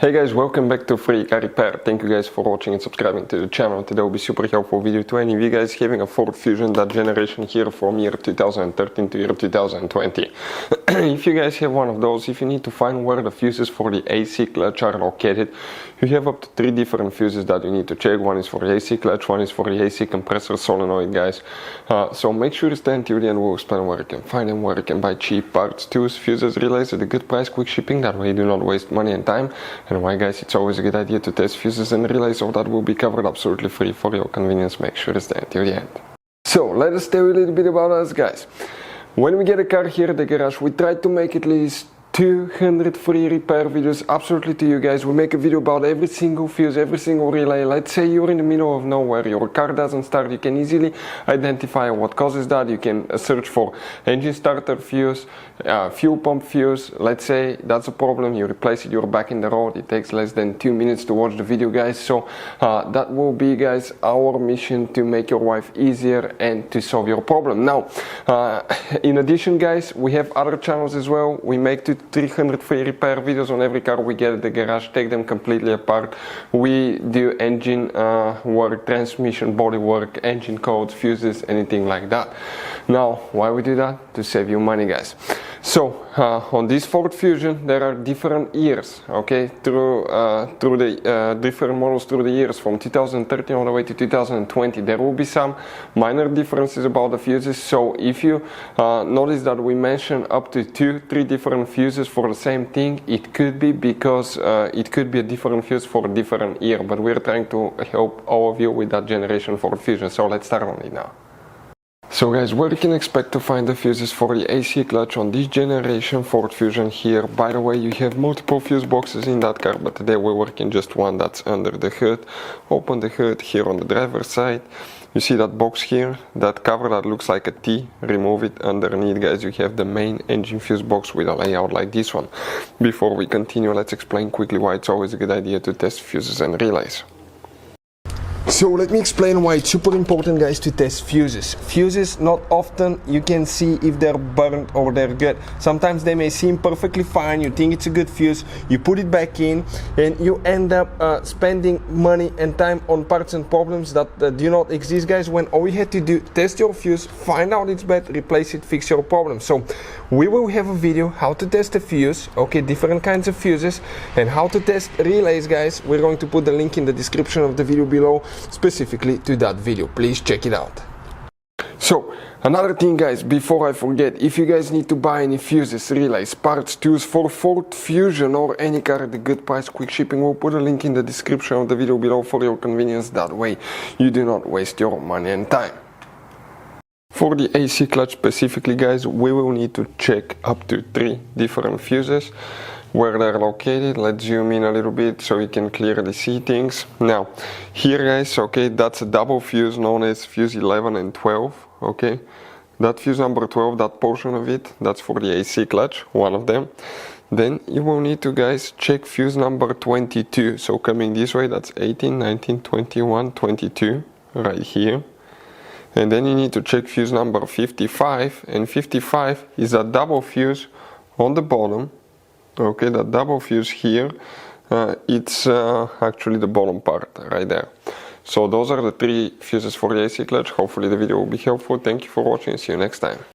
Hey guys, welcome back to Free Car Repair. Thank you guys for watching and subscribing to the channel. Today will be super helpful video to any of you guys having a Ford Fusion, that generation here from year 2013 to year 2020. If you guys have one of those, if you need to find where the fuses for the AC clutch are located, you have up to 3 different fuses that you need to check. One is for the AC clutch, one is for the AC compressor solenoid, guys. So make sure to stay until the end. We'll explain where you can find them, where you can buy cheap parts, tools, fuses, relays at a good price, quick shipping. That way you do not waste money and time. And why, guys, it's always a good idea to test fuses and relays, so that will be covered absolutely free for your convenience. Make sure to stay until the end. So let us tell you a little bit about us, guys. When we get a car here at the garage, we try to make at least 200 free repair videos absolutely to you guys. We make a video about every single fuse, every single relay. Let's say you're in the middle of nowhere, your car doesn't start, you can easily identify what causes that. You can search for engine starter fuse, fuel pump fuse. Let's say that's a problem, you replace it, you're back in the road. It takes less than 2 minutes to watch the video, guys. So that will be, guys, our mission to make your life easier and to solve your problem. Now, in addition, guys, we have other channels as well. We make 300 free repair videos on every car we get at the garage, take them completely apart. We do engine work, transmission, body work, engine codes, fuses, anything like that. Now, why we do that? To save you money, guys. So on this Ford Fusion there are different years, okay, through the different models through the years from 2013 all the way to 2020. There will be some minor differences about the fuses. So if you notice that we mention up to 2-3 different fuses for the same thing, it could be because it could be a different fuse for a different year, but we're trying to help all of you with that generation Ford Fusion. So let's start on it now. So guys, where you can expect to find the fuses for the AC clutch on this generation Ford Fusion here. By the way, you have multiple fuse boxes in that car, but today we're working just one that's under the hood. Open the hood here on the driver's side. You see that box here, that cover that looks like a T, remove it. Underneath, guys, you have the main engine fuse box with a layout like this one. Before we continue, let's explain quickly why it's always a good idea to test fuses and relays. So let me explain why it's super important, guys, to test fuses. Fuses, not often you can see if they're burnt or they're good. Sometimes they may seem perfectly fine, you think it's a good fuse, you put it back in and you end up spending money and time on parts and problems that do not exist, guys, when all you had to do, test your fuse, find out it's bad, replace it, fix your problem. So we will have a video how to test a fuse, okay, different kinds of fuses, and how to test relays, guys. We're going to put the link in the description of the video below specifically to that video. Please check it out. So another thing, guys, before I forget, if you guys need to buy any fuses, relays, parts, tools for Ford Fusion or any car at a good price, quick shipping, we'll put a link in the description of the video below for your convenience. That way you do not waste your money and time. For the AC clutch specifically, guys, we will need to check up to 3 different fuses, where they're located. Let's zoom in a little bit so you can clearly see things. Now here, guys, okay, that's a double fuse known as fuse 11 and 12, okay. That fuse number 12, that portion of it, that's for the AC clutch, one of them. Then you will need to, guys, check fuse number 22. So coming this way, that's 18, 19, 21, 22 right here. And then you need to check fuse number 55, and 55 is a double fuse on the bottom. Okay, that double fuse here, it's actually the bottom part right there. So those are the 3 fuses for the AC clutch. Hopefully the video will be helpful. Thank you for watching. See you next time.